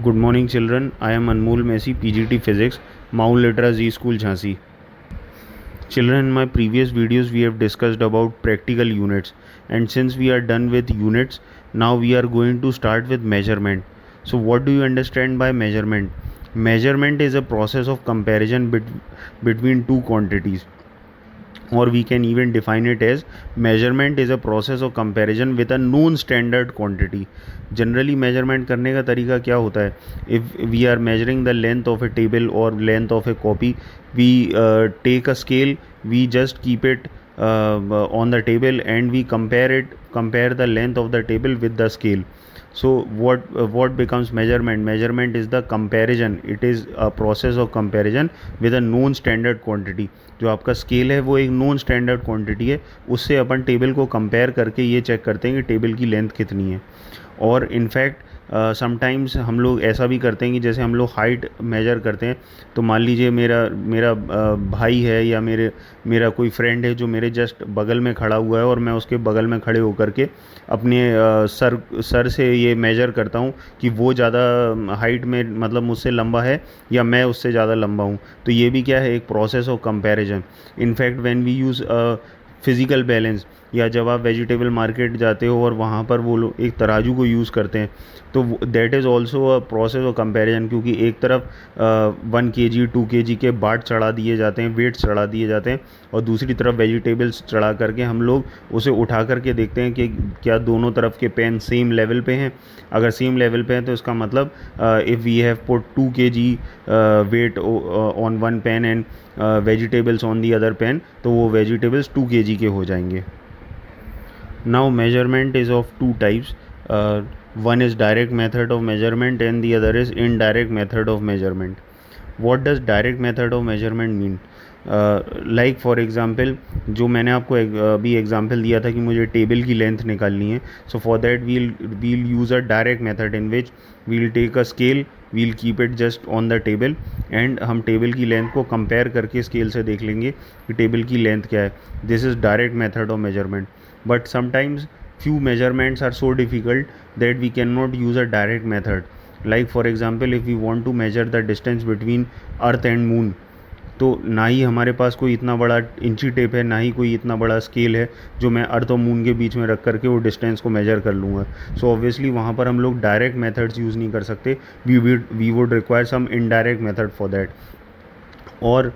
Good morning, children. I am Anmol Messi, PGT Physics, Mount Litra Z School, Jhansi. Children, in my previous videos, we have discussed about practical units, and since we are done with units, now we are going to start with measurement. So, what do you understand by measurement? Measurement is a process of comparison between two quantities, or we can even define it as measurement is a process of comparison with a known standard quantity. Generally measurement करने का तरीका क्या होता है? If we are measuring the length of a table or length of a copy, we take a scale, we just keep it on the table and we compare the length of the table with the scale. So what becomes measurement? Measurement is the comparison. It is a process of comparison with a known standard quantity. जो आपका scale है वो एक non standard quantity है, उससे अपन table को compare करके ये चेक करते हैं कि टेबल की लेंथ कितनी है. और इनफैक्ट समटाइम्स हम लोग ऐसा भी करते हैं कि जैसे हम लोग हाइट मेजर करते हैं, तो मान लीजिए मेरा मेरा भाई है या मेरा कोई फ्रेंड है जो मेरे जस्ट बगल में खड़ा हुआ है और मैं उसके बगल में खड़े होकर के अपने सर से ये मेजर करता हूँ कि वो ज़्यादा हाइट में मतलब मुझसे लंबा है या मैं उससे ज़्यादा लंबा हूँ. तो ये भी क्या है, एक process of comparison. In fact when we use physical balance, या जब आप वेजिटेबल मार्केट जाते हो और वहाँ पर वो लोग एक तराजू को यूज़ करते हैं, तो that is also a process of comparison. क्योंकि एक तरफ 1 kg 2 kg के बाट चढ़ा दिए जाते हैं, वेट चढ़ा दिए जाते हैं, और दूसरी तरफ वेजिटेबल्स चढ़ा करके हम लोग उसे उठा करके देखते हैं कि क्या दोनों तरफ के पेन सेम लेवल पे हैं. अगर सेम लेवल पे हैं तो इसका मतलब if we have put 2 kg weight on one pan and vegetables on the other pan, तो वो वेजिटेबल्स 2 kg के हो जाएंगे. Now measurement is of two types. One is direct method of measurement and the other is indirect method of measurement. What does direct method of measurement mean? Like for example, जो मैंने आपको अभी example दिया था कि मुझे table की length निकालनी है. So for that we'll use a direct method in which we'll take a scale, we'll keep it just on the table and हम टेबल की लेंथ को कंपेयर करके स्केल से देख लेंगे कि टेबल की लेंथ क्या है. This is direct method of measurement. But sometimes few measurements are so difficult that we cannot use a direct method. Like for example, if we want to measure the distance between earth and moon, तो ना ही हमारे पास कोई इतना बड़ा इंची tape है, ना ही कोई इतना बड़ा स्केल है जो मैं अर्थ और मून के बीच में रख करके वो डिस्टेंस को मेजर कर लूँगा. सो ऑब्वियसली वहाँ पर हम लोग डायरेक्ट मेथड्स यूज़ नहीं कर सकते. We would require some indirect method for that. और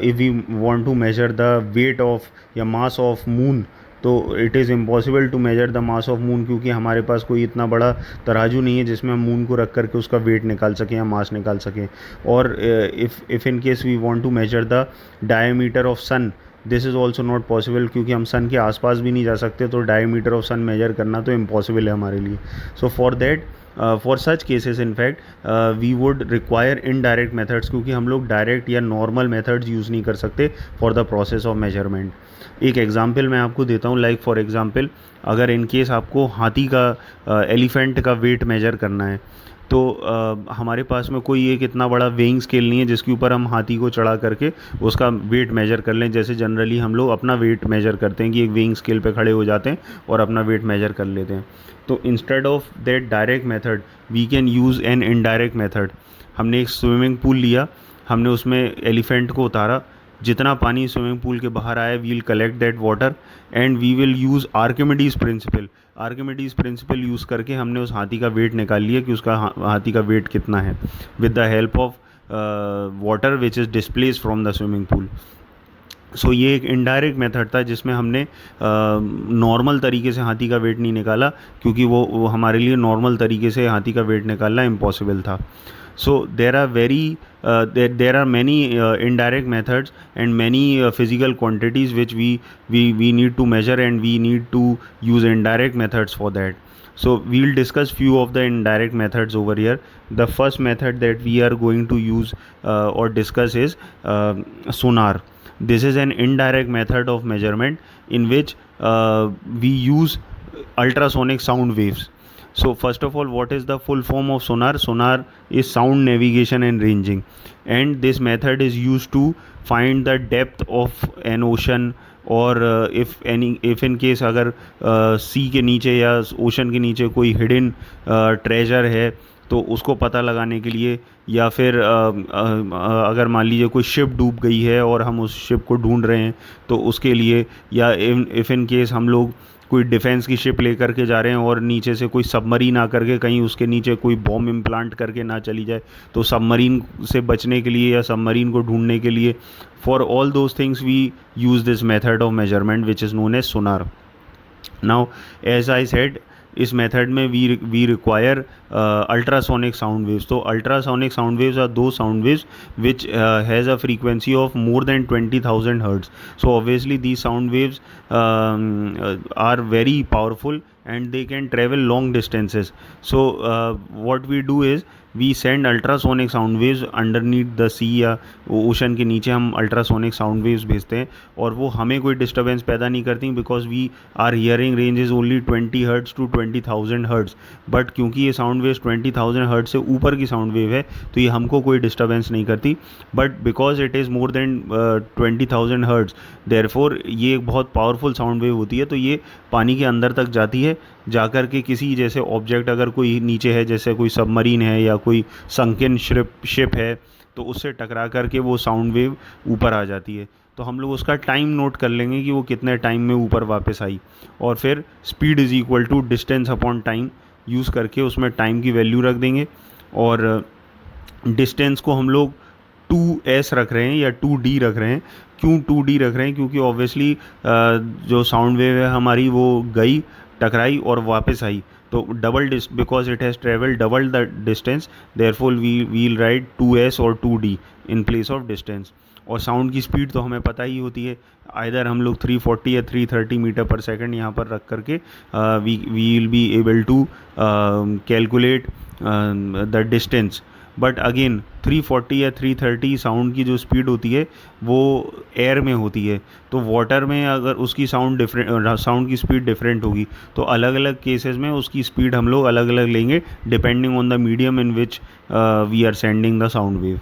if we want to measure the weight of या मास ऑफ मून, तो it is impossible to measure the mass of moon, क्योंकि हमारे पास कोई इतना बड़ा तराजू नहीं है जिसमें हम मून को रख करके उसका वेट निकाल सकें या मास निकाल सकें. और if in case we want to measure the diameter of sun, this is also not possible, क्योंकि हम सन के आसपास भी नहीं जा सकते, तो डायमीटर ऑफ सन मेजर करना तो इम्पॉसिबल है हमारे लिए. So for that for such cases in fact we would require indirect methods, क्योंकि हम लोग डायरेक्ट या नॉर्मल मेथड्स यूज़ नहीं कर सकते for the process of measurement. एक एग्जांपल मैं आपको देता हूँ. लाइक फॉर एग्जांपल, अगर इन केस आपको हाथी का एलिफेंट का वेट मेजर करना है, तो हमारे पास में कोई एक इतना बड़ा वेइंग स्केल नहीं है जिसके ऊपर हम हाथी को चढ़ा करके उसका वेट मेजर कर लें. जैसे जनरली हम लोग अपना वेट मेजर करते हैं कि एक वेइंग स्केल पे खड़े हो जाते हैं और अपना वेट मेजर कर लेते हैं. तो instead of that direct method we can use an indirect method. हमने एक स्विमिंग पूल लिया, हमने उसमें एलिफेंट को उतारा, जितना पानी स्विमिंग पूल के बाहर आया we'll collect that water and we will use Archimedes principle. Archimedes principle use करके हमने उस हाथी का वेट निकाल लिया कि उसका हाथी का वेट कितना है, with the help of water which is displace from the swimming pool. So ये एक इनडायरेक्ट मेथड था जिसमें हमने नॉर्मल तरीके से हाथी का वेट नहीं निकाला, क्योंकि वो हमारे लिए नॉर्मल तरीके से हाथी का वेट निकालना इम्पॉसिबल था. So there are many indirect methods and many physical quantities which we need to measure, and we need to use indirect methods for that. So we'll discuss few of the indirect methods over here. The first method that we are going to use or discuss is sonar. This is an indirect method of measurement in which we use ultrasonic sound waves. So first of all, what is the full form of sonar? Sonar is sound navigation and ranging, and this method is used to find the depth of an ocean, और if in case अगर सी के नीचे या ocean के नीचे कोई hidden treasure है, तो उसको पता लगाने के लिए, या फिर अगर मान लीजिए कोई शिप डूब गई है और हम उस शिप को ढूंढ रहे हैं तो उसके लिए, या इफ़ इन केस हम लोग कोई डिफेंस की शिप लेकर के जा रहे हैं और नीचे से कोई सबमरीन आकर के कहीं उसके नीचे कोई बॉम्ब इम्प्लांट करके ना चली जाए, तो सबमरीन से बचने के लिए या सबमरीन को ढूंढने के लिए, for all those things we use this method of measurement which is known as sonar. Now as I said, इस मेथड में we require ultrasonic sound waves. तो ultrasonic sound waves are those sound waves which has a frequency of more than 20,000 hertz. So obviously these sound waves are very powerful and they can travel long distances. So what we do is we send ultrasonic sound waves underneath the sea, या ocean के नीचे हम ultrasonic sound waves भेजते हैं और वो हमें कोई डिस्टर्बेंस पैदा नहीं करती, because we are hearing range is only 20 hertz to 20,000 hertz. But क्योंकि ये साउंड वेव्स 20,000 हर्ट्स से ऊपर की साउंड वेव है तो ये हमको कोई डिस्टर्बेंस नहीं करती. But because it is more than 20,000 hertz, therefore ये एक बहुत पावरफुल साउंड वेव होती है. तो ये पानी के अंदर तक जाती है, जाकर के किसी जैसे ऑब्जेक्ट अगर कोई नीचे है, जैसे कोई सबमरीन है या कोई संकिन शिप है, तो उससे टकरा करके वो साउंड वेव ऊपर आ जाती है. तो हम लोग उसका टाइम नोट कर लेंगे कि वो कितने टाइम में ऊपर वापस आई, और फिर speed is equal to distance upon time use करके उसमें टाइम की वैल्यू रख देंगे. और डिस्टेंस को हम लोग 2s रख रहे हैं या 2d रख रहे हैं. क्यों 2d रख रहे हैं? क्योंकि ऑब्वियसली जो साउंड वेव है हमारी वो गई, टकराई और वापस आई, तो double because it has travel double the distance, therefore we'll write 2s और 2d in place of distance. और साउंड की स्पीड तो हमें पता ही होती है, आइदर हम लोग 340 या 330 मीटर पर सेकंड यहाँ पर रख करके we will be able to calculate the distance. But again 340 या 330 साउंड की जो स्पीड होती है वो एयर में होती है, तो वाटर में अगर उसकी साउंड की स्पीड डिफरेंट होगी, तो अलग अलग केसेस में उसकी स्पीड हम लोग अलग अलग लेंगे depending on the medium in which we are sending the sound wave.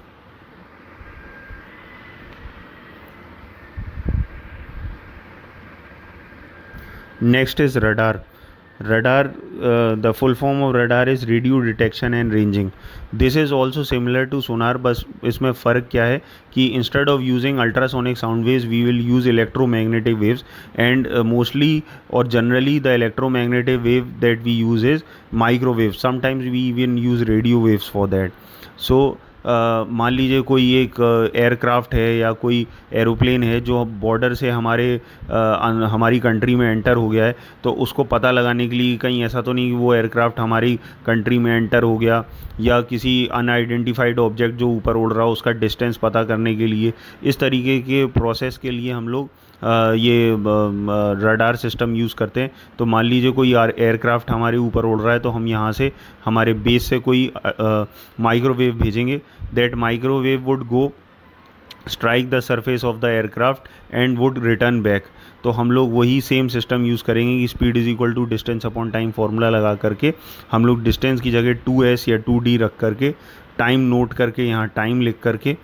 Next is radar. Radar, the full form of radar is radio detection and ranging. This is also similar to sonar, बस इसमें फ़र्क क्या है कि instead of using ultrasonic sound waves we will use electromagnetic waves, and mostly or generally the electromagnetic wave that we use is microwave. Sometimes we even use radio waves for that. So मान लीजिए कोई एक aircraft है या कोई aeroplane है जो border से हमारी कंट्री में एंटर हो गया है, तो उसको पता लगाने के लिए कहीं ऐसा तो नहीं कि वो एयरक्राफ्ट हमारी कंट्री में एंटर हो गया, या किसी अनआइडेंटिफाइड ऑब्जेक्ट जो ऊपर उड़ रहा हो उसका डिस्टेंस पता करने के लिए, इस तरीके के प्रोसेस के लिए हम लोग ये रडार सिस्टम यूज़ करते हैं. तो मान लीजिए कोई एयरक्राफ्ट हमारे ऊपर उड़ रहा है, तो हम यहाँ से हमारे बेस से कोई माइक्रोवेव भेजेंगे. That microwave would go strike the surface of the aircraft and would return back. तो हम लोग वही सेम सिस्टम यूज़ करेंगे कि speed is equal to distance upon time formula लगा करके हम लोग डिस्टेंस की जगह 2s या 2d रख करके टाइम नोट करके यहाँ टाइम लिख करके,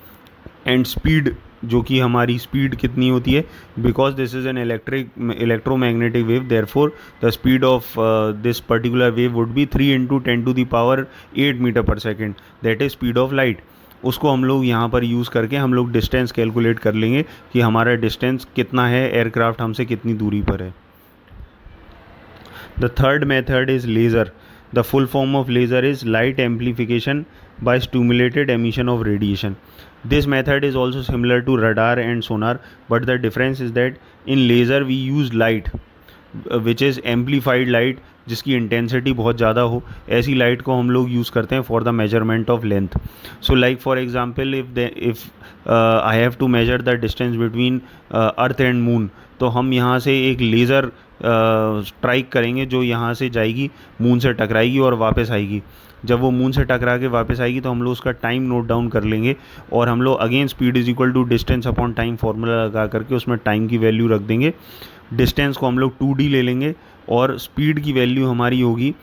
एंड स्पीड जो कि हमारी स्पीड कितनी होती है, because this is an electromagnetic wave, therefore the speed of this particular wave would be 3 × 10⁸ metre per second, that is speed of light. उसको हम लोग यहाँ पर यूज़ करके हम लोग डिस्टेंस कैलकुलेट कर लेंगे कि हमारा डिस्टेंस कितना है, एयरक्राफ्ट हमसे कितनी दूरी पर है. The third method is laser. The full form of laser is light amplification by stimulated emission of radiation. This method is also similar to radar and sonar, but the difference is that in laser we use light which is amplified light, जिसकी intensity बहुत ज़्यादा हो. ऐसी light को हम लोग use करते हैं for the measurement of length. So like for example if I have to measure the distance between earth and moon, तो हम यहाँ से एक लेज़र स्ट्राइक करेंगे जो यहाँ से जाएगी, मून से टकराएगी और वापस आएगी. जब वो मून से टकरा के वापस आएगी तो हम लोग उसका टाइम नोट डाउन कर लेंगे, और हम लोग again speed is equal to distance upon time formula लगा करके उसमें टाइम की वैल्यू रख देंगे. डिस्टेंस को हम लोग 2d ले लेंगे, और स्पीड की वैल्यू हमारी होगी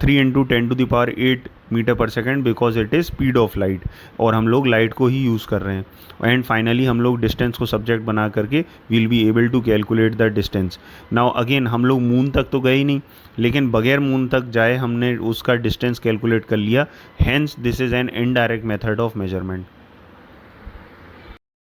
3 × 10⁸ metre per second, because it is speed of light, और हम लोग लाइट को ही यूज़ कर रहे हैं। एंड फाइनली हम लोग डिस्टेंस को सब्जेक्ट बना करके we'll be able to calculate the distance. Now again हम लोग मून तक तो गए ही नहीं, लेकिन बगैर मून तक जाए हमने उसका डिस्टेंस कैलकुलेट कर लिया। Hence this is an indirect method of measurement.